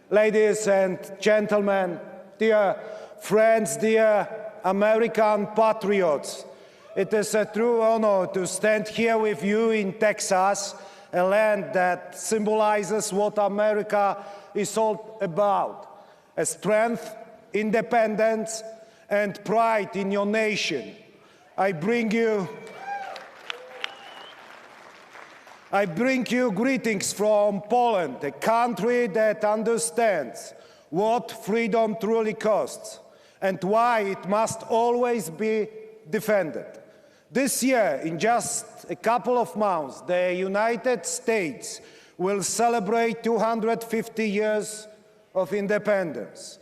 Ladies and gentlemen, dear friends, dear American patriots, it is a true honor to stand here with you in Texas, a land that symbolizes what America is all about: a strength, independence, and pride in your nation. I bring you greetings from Poland, a country that understands what freedom truly costs and why it must always be defended. This year, in just a couple of months, the United States will celebrate 250 years of independence.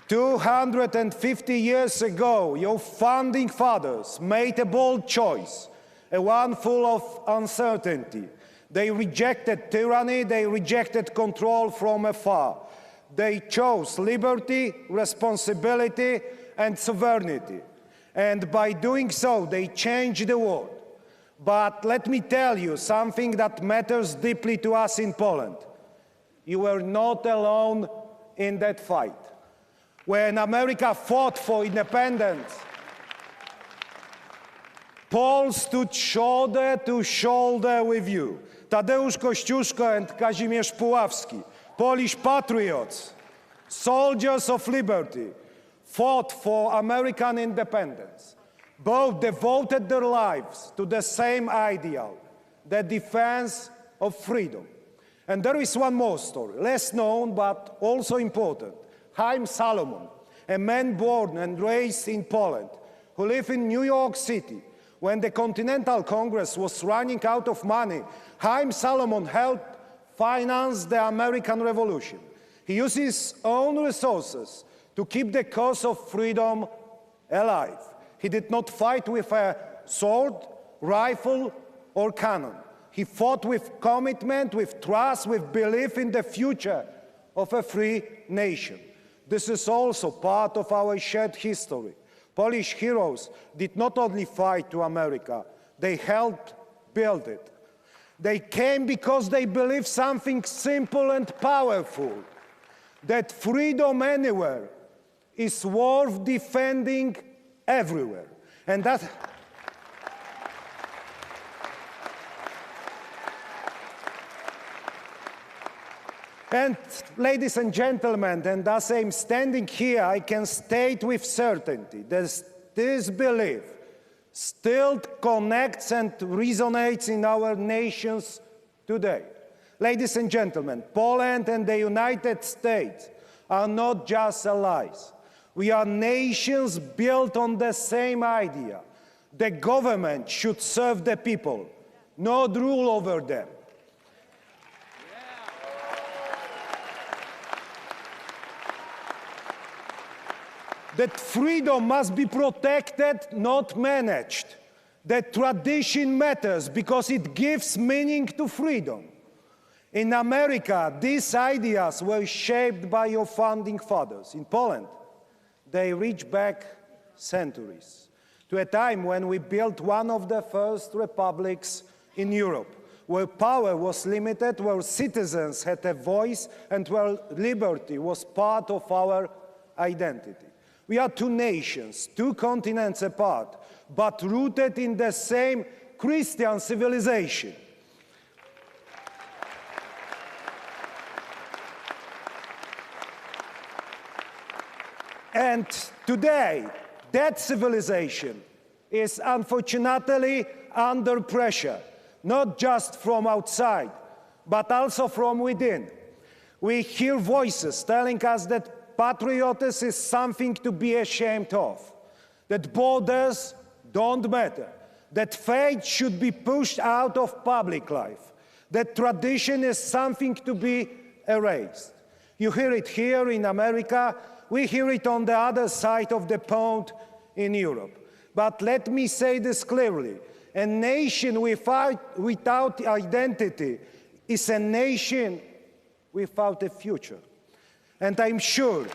250 years ago, your founding fathers made a bold choice, a one full of uncertainty. They rejected tyranny, they rejected control from afar. They chose liberty, responsibility, and sovereignty. And by doing so, they changed the world. But let me tell you something that matters deeply to us in Poland. You were not alone in that fight. When America fought for independence, Paul stood shoulder to shoulder with you. Tadeusz Kościuszko and Kazimierz Puławski, Polish patriots, soldiers of liberty, fought for American independence. Both devoted their lives to the same ideal, the defense of freedom. And there is one more story, less known but also important. Chaim Salomon, a man born and raised in Poland, who lived in New York City. When the Continental Congress was running out of money, Chaim Salomon helped finance the American Revolution. He used his own resources to keep the cause of freedom alive. He did not fight with a sword, rifle, or cannon. He fought with commitment, with trust, with belief in the future of a free nation. This is also part of our shared history. Polish heroes did not only fight to America, they helped build it. They came because they believed something simple and powerful, that freedom anywhere is worth defending everywhere. And that And ladies and gentlemen, and as I'm standing here, I can state with certainty that this belief still connects and resonates in our nations today. Ladies and gentlemen, Poland and the United States are not just allies. We are nations built on the same idea. The government should serve the people, not rule over them. That freedom must be protected, not managed. That tradition matters because it gives meaning to freedom. In America, these ideas were shaped by your founding fathers. In Poland, they reach back centuries to a time when we built one of the first republics in Europe, where power was limited, where citizens had a voice, and where liberty was part of our identity. We are two nations, two continents apart, but rooted in the same Christian civilization. And today, that civilization is unfortunately under pressure, not just from outside, but also from within. We hear voices telling us that patriotism is something to be ashamed of, that borders don't matter, that faith should be pushed out of public life, that tradition is something to be erased. You hear it here in America, we hear it on the other side of the pond in Europe. But let me say this clearly, a nation without identity is a nation without a future. And I'm sure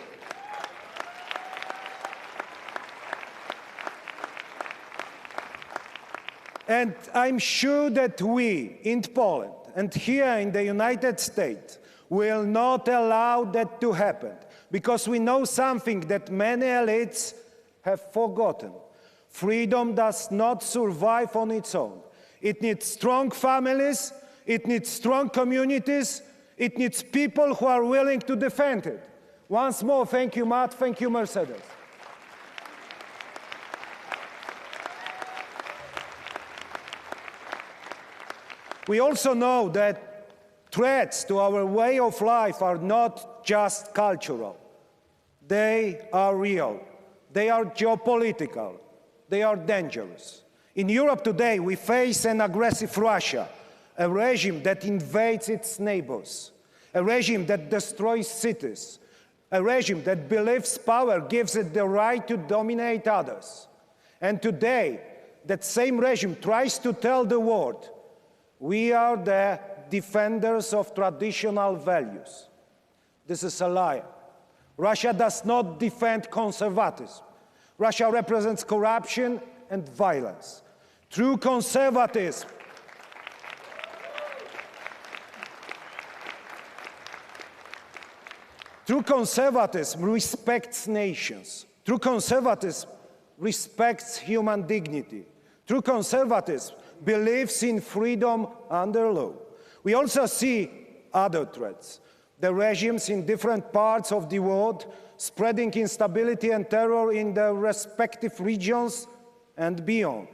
And I'm sure that we in Poland and here in the United States will not allow that to happen, because we know something that many elites have forgotten. Freedom does not survive on its own. It needs strong families, it needs strong communities, it needs people who are willing to defend it. Once more, thank you, Matt, thank you, Mercedes. We also know that threats to our way of life are not just cultural. They are real. They are geopolitical. They are dangerous. In Europe today, we face an aggressive Russia, a regime that invades its neighbors, a regime that destroys cities, a regime that believes power gives it the right to dominate others. And today, that same regime tries to tell the world, we are the defenders of traditional values. This is a lie. Russia does not defend conservatism. Russia represents corruption and violence. True conservatism respects nations. True conservatism respects human dignity. True conservatism believes in freedom under law. We also see other threats. The regimes in different parts of the world spreading instability and terror in their respective regions and beyond.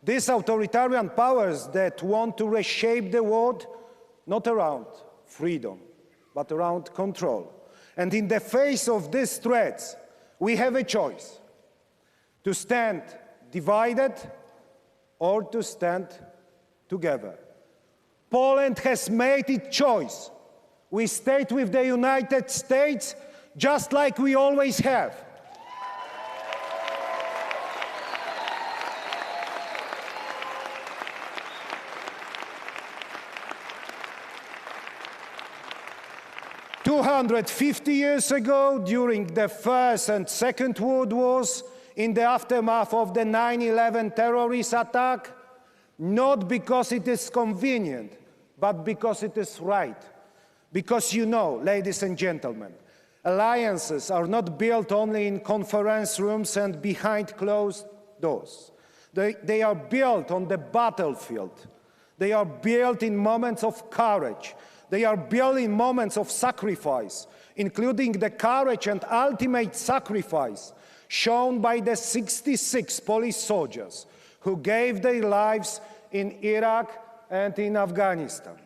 These authoritarian powers that want to reshape the world not around freedom, but around control. And in the face of these threats, we have a choice: to stand divided or to stand together. Poland has made its choice. We stayed with the United States just like we always have. "250 years ago, during the First and Second World Wars, in the aftermath of the 9/11 terrorist attack, not because it is convenient, but because it is right. Because you know, ladies and gentlemen, alliances are not built only in conference rooms and behind closed doors. They are built on the battlefield. They are built in moments of courage. They are built in moments of sacrifice, including the courage and ultimate sacrifice shown by the 66 Polish soldiers who gave their lives in Iraq and in Afghanistan.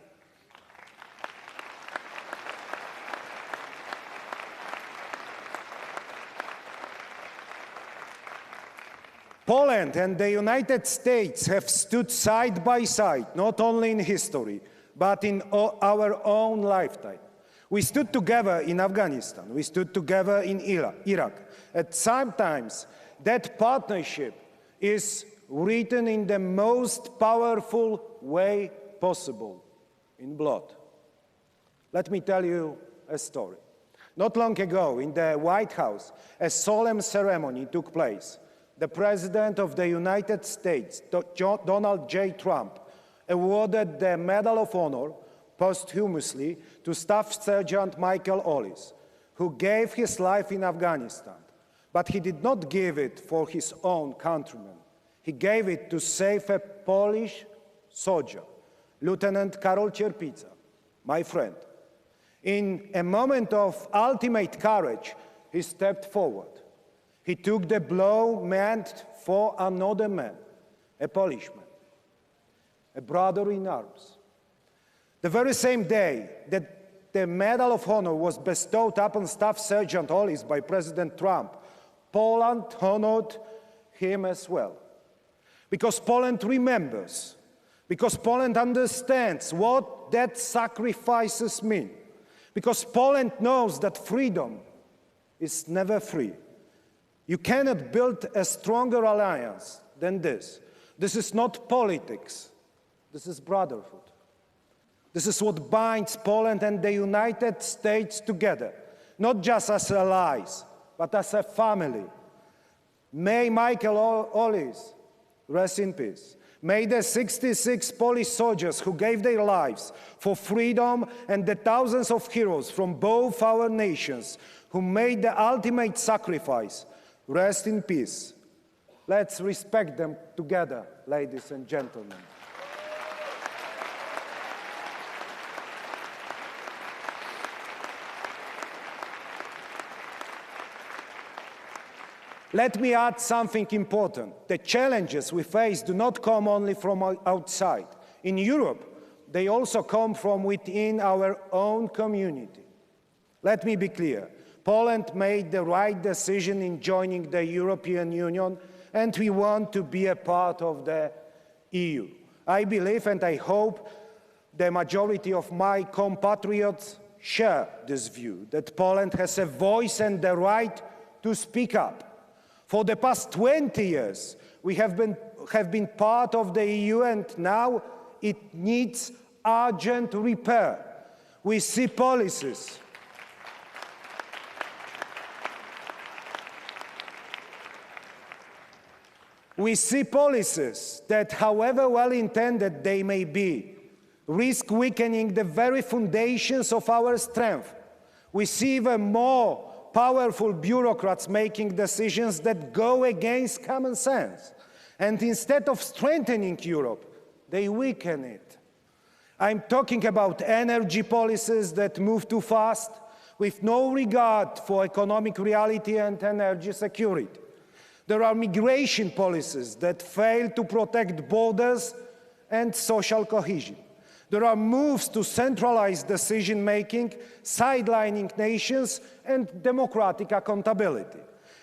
Poland and the United States have stood side by side, not only in history, but in our own lifetime. We stood together in Afghanistan. We stood together in Iraq. At sometimes, that partnership is written in the most powerful way possible, in blood. Let me tell you a story. Not long ago, in the White House, a solemn ceremony took place. The President of the United States, Donald J. Trump, awarded the Medal of Honor posthumously to Staff Sergeant Michael Ollis, who gave his life in Afghanistan. But he did not give it for his own countrymen. He gave it to save a Polish soldier, Lieutenant Karol Cierpica, my friend. In a moment of ultimate courage, he stepped forward. He took the blow meant for another man, a Polishman, a brother in arms. The very same day that the Medal of Honor was bestowed upon Staff Sergeant Ollis by President Trump, Poland honored him as well. Because Poland remembers, because Poland understands what that sacrifices mean, because Poland knows that freedom is never free. You cannot build a stronger alliance than this. This is not politics. This is brotherhood. This is what binds Poland and the United States together, not just as allies, but as a family. May Michael Ollis rest in peace. May the 66 Polish soldiers who gave their lives for freedom and the thousands of heroes from both our nations who made the ultimate sacrifice rest in peace. Let's respect them together, ladies and gentlemen. Let me add something important. The challenges we face do not come only from outside. In Europe, they also come from within our own community. Let me be clear. Poland made the right decision in joining the European Union, and we want to be a part of the EU. I believe and I hope the majority of my compatriots share this view, that Poland has a voice and the right to speak up. For the past 20 years, we have been part of the EU, and now it needs urgent repair. We see policies that, however well-intended they may be, risk weakening the very foundations of our strength. We see even more powerful bureaucrats making decisions that go against common sense. And instead of strengthening Europe, they weaken it. I'm talking about energy policies that move too fast, with no regard for economic reality and energy security. There are migration policies that fail to protect borders and social cohesion. There are moves to centralize decision-making, sidelining nations, and democratic accountability.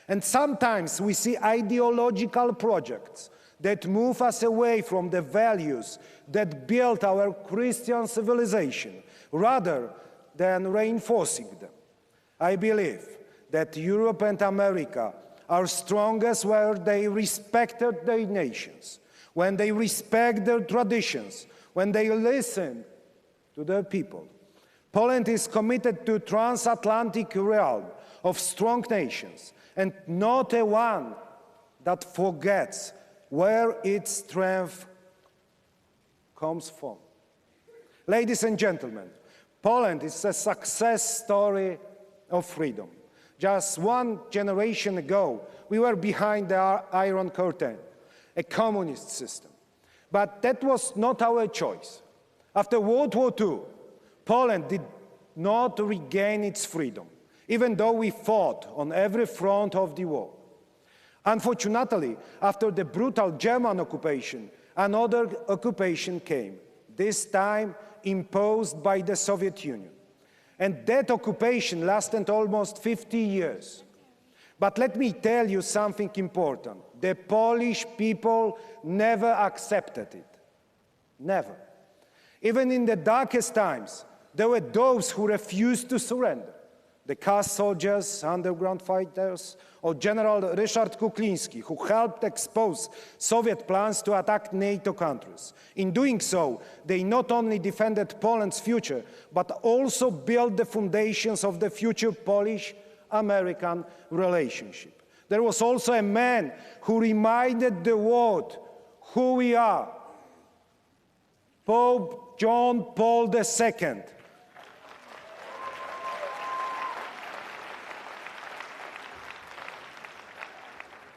And sometimes we see ideological projects that move us away from the values that built our Christian civilization, rather than reinforcing them. I believe that Europe and America are strongest where they respected their nations, when they respect their traditions, when they listen to their people. Poland is committed to transatlantic realm of strong nations, and not a one that forgets where its strength comes from. Ladies and gentlemen, Poland is a success story of freedom. Just one generation ago, we were behind the Iron Curtain, a communist system. But that was not our choice. After World War II, Poland did not regain its freedom, even though we fought on every front of the war. Unfortunately, after the brutal German occupation, another occupation came, this time imposed by the Soviet Union. And that occupation lasted almost 50 years. But let me tell you something important. The Polish people never accepted it. Never. Even in the darkest times, there were those who refused to surrender. The Kars soldiers, underground fighters, or General Ryszard Kuklinski, who helped expose Soviet plans to attack NATO countries. In doing so, they not only defended Poland's future, but also built the foundations of the future Polish-American relationship. There was also a man who reminded the world who we are. Pope John Paul II.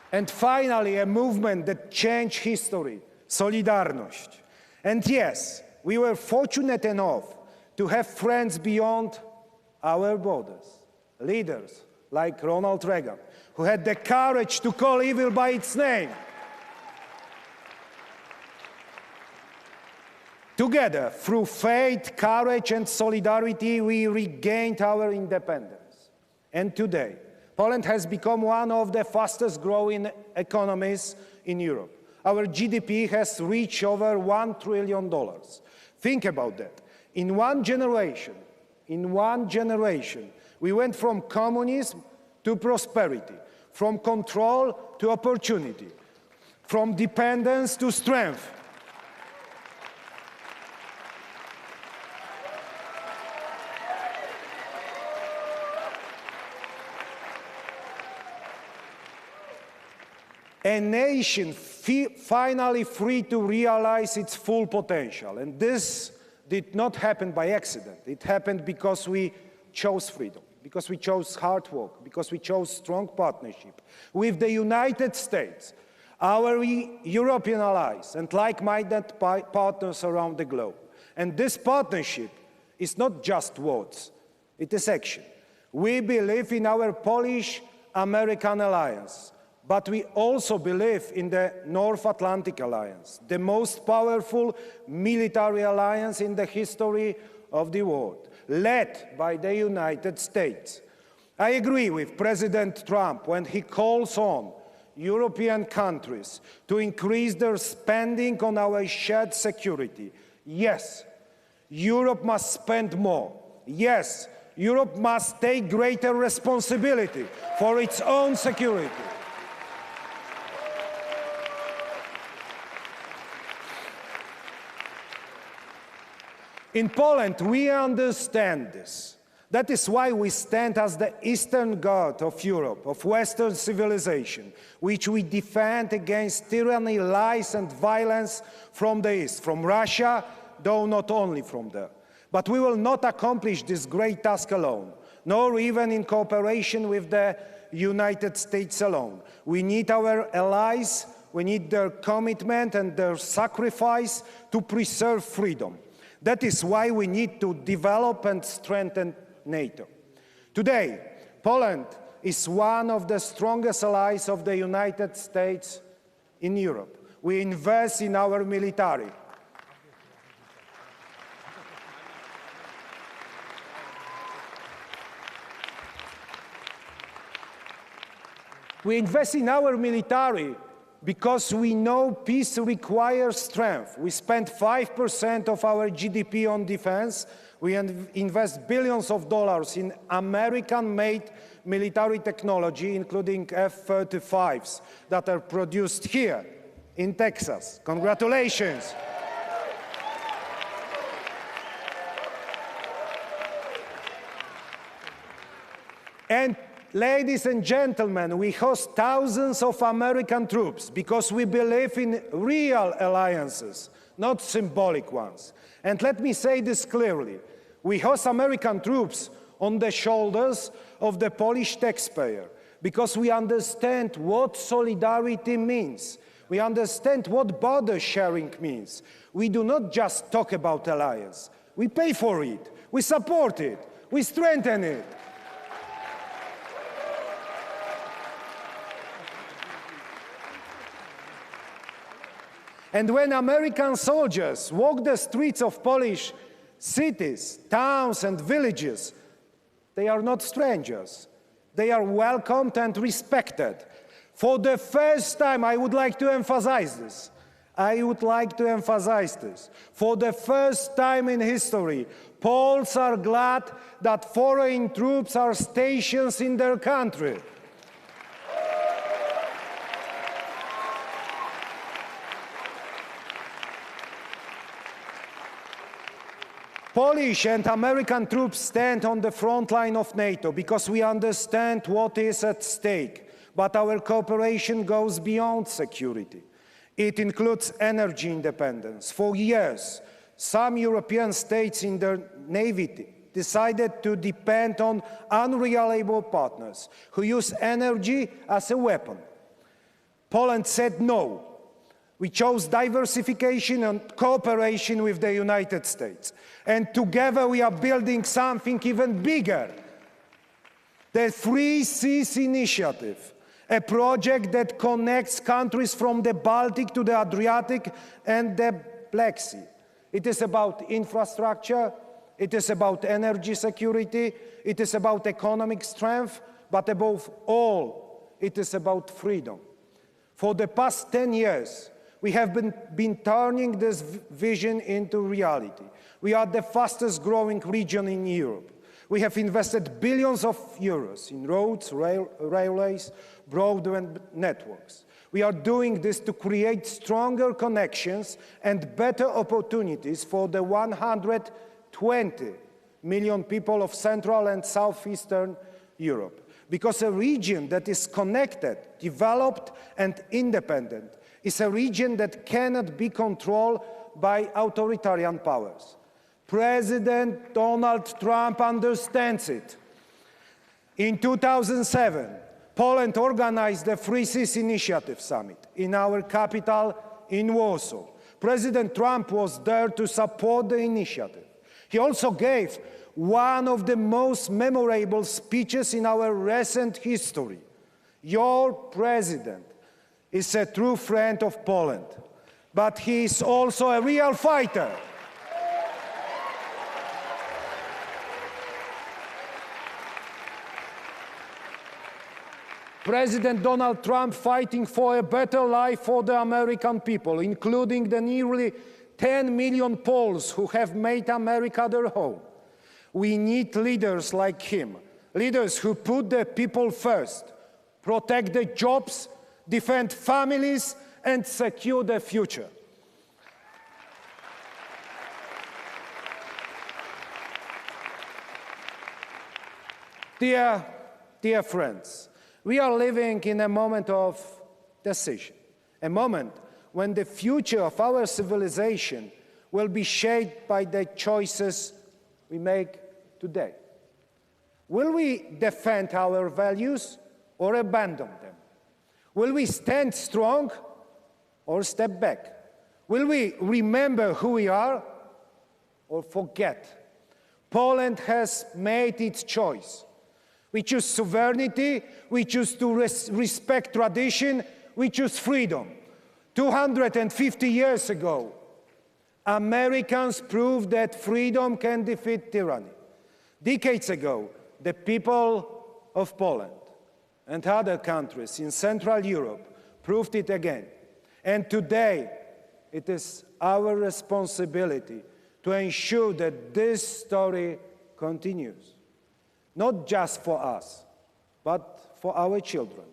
And finally, a movement that changed history, Solidarność. And yes, we were fortunate enough to have friends beyond our borders, leaders like Ronald Reagan, who had the courage to call evil by its name. Together, through faith, courage, and solidarity, we regained our independence. And today, Poland has become one of the fastest growing economies in Europe. Our GDP has reached over $1 trillion. Think about that. In one generation, we went from communism to prosperity, from control to opportunity, from dependence to strength. A nation finally free to realize its full potential. And this did not happen by accident. It happened because we chose freedom, because we chose hard work, because we chose strong partnership with the United States, our European allies, and like-minded partners around the globe. And this partnership is not just words, it is action. We believe in our Polish-American alliance, but we also believe in the North Atlantic Alliance, the most powerful military alliance in the history of the world, led by the United States. I agree with President Trump when he calls on European countries to increase their spending on our shared security. Yes, Europe must spend more. Yes, Europe must take greater responsibility for its own security. In Poland, we understand this. That is why we stand as the Eastern Guard of Europe, of Western civilization, which we defend against tyranny, lies, and violence from the East, from Russia, though not only from there. But we will not accomplish this great task alone, nor even in cooperation with the United States alone. We need our allies, we need their commitment and their sacrifice to preserve freedom. That is why we need to develop and strengthen NATO. Today, Poland is one of the strongest allies of the United States in Europe. We invest in our military. We invest in our military because we know peace requires strength. We spend 5% of our GDP on defense. We invest billions of dollars in American-made military technology, including F-35s that are produced here in Texas. Congratulations. And ladies and gentlemen, we host thousands of American troops because we believe in real alliances, not symbolic ones. And let me say this clearly. We host American troops on the shoulders of the Polish taxpayer because we understand what solidarity means. We understand what border sharing means. We do not just talk about alliance. We pay for it. We support it. We strengthen it. And when American soldiers walk the streets of Polish cities, towns, and villages, they are not strangers. They are welcomed and respected. For the first time, I would like to emphasize this. For the first time in history, Poles are glad that foreign troops are stationed in their country. Polish and American troops stand on the front line of NATO because we understand what is at stake. But our cooperation goes beyond security. It includes energy independence. For years, some European states in their navy decided to depend on unreliable partners who use energy as a weapon. Poland said no. We chose diversification and cooperation with the United States. And together we are building something even bigger. The Three Seas Initiative, a project that connects countries from the Baltic to the Adriatic and the Black Sea. It is about infrastructure, it is about energy security, it is about economic strength, but above all, it is about freedom. For the past 10 years, we have been turning this vision into reality. We are the fastest growing region in Europe. We have invested billions of euros in roads, railways, broadband networks. We are doing this to create stronger connections and better opportunities for the 120 million people of Central and Southeastern Europe. Because a region that is connected, developed, and independent is a region that cannot be controlled by authoritarian powers. President Donald Trump understands it. In 2007, Poland organized the Free Seas Initiative Summit in our capital, in Warsaw. President Trump was there to support the initiative. He also gave one of the most memorable speeches in our recent history. Your president is a true friend of Poland, but he is also a real fighter. President Donald Trump fighting for a better life for the American people, including the nearly 10 million Poles who have made America their home. We need leaders like him, leaders who put the people first, protect the jobs, defend families, and secure the future. Dear friends, we are living in a moment of decision, a moment when the future of our civilization will be shaped by the choices we make today. Will we defend our values or abandon them? Will we stand strong or step back? Will we remember who we are or forget? Poland has made its choice. We choose sovereignty, we choose to respect tradition, we choose freedom. 250 years ago, Americans proved that freedom can defeat tyranny. Decades ago, the people of Poland and other countries in Central Europe proved it again. And today, it is our responsibility to ensure that this story continues. Not just for us, but for our children,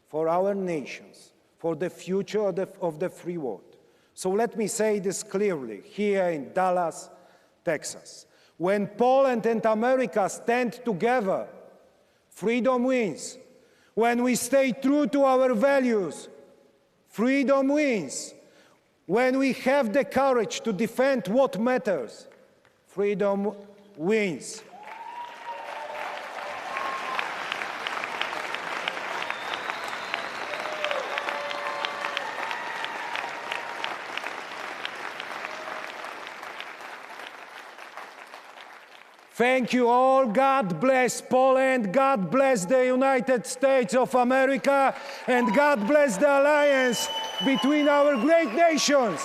for our nations, for the future of the free world. So let me say this clearly here in Dallas, Texas. When Poland and America stand together, freedom wins. When we stay true to our values, freedom wins. When we have the courage to defend what matters, freedom wins. Thank you all. God bless Poland. God bless the United States of America. And God bless the alliance between our great nations.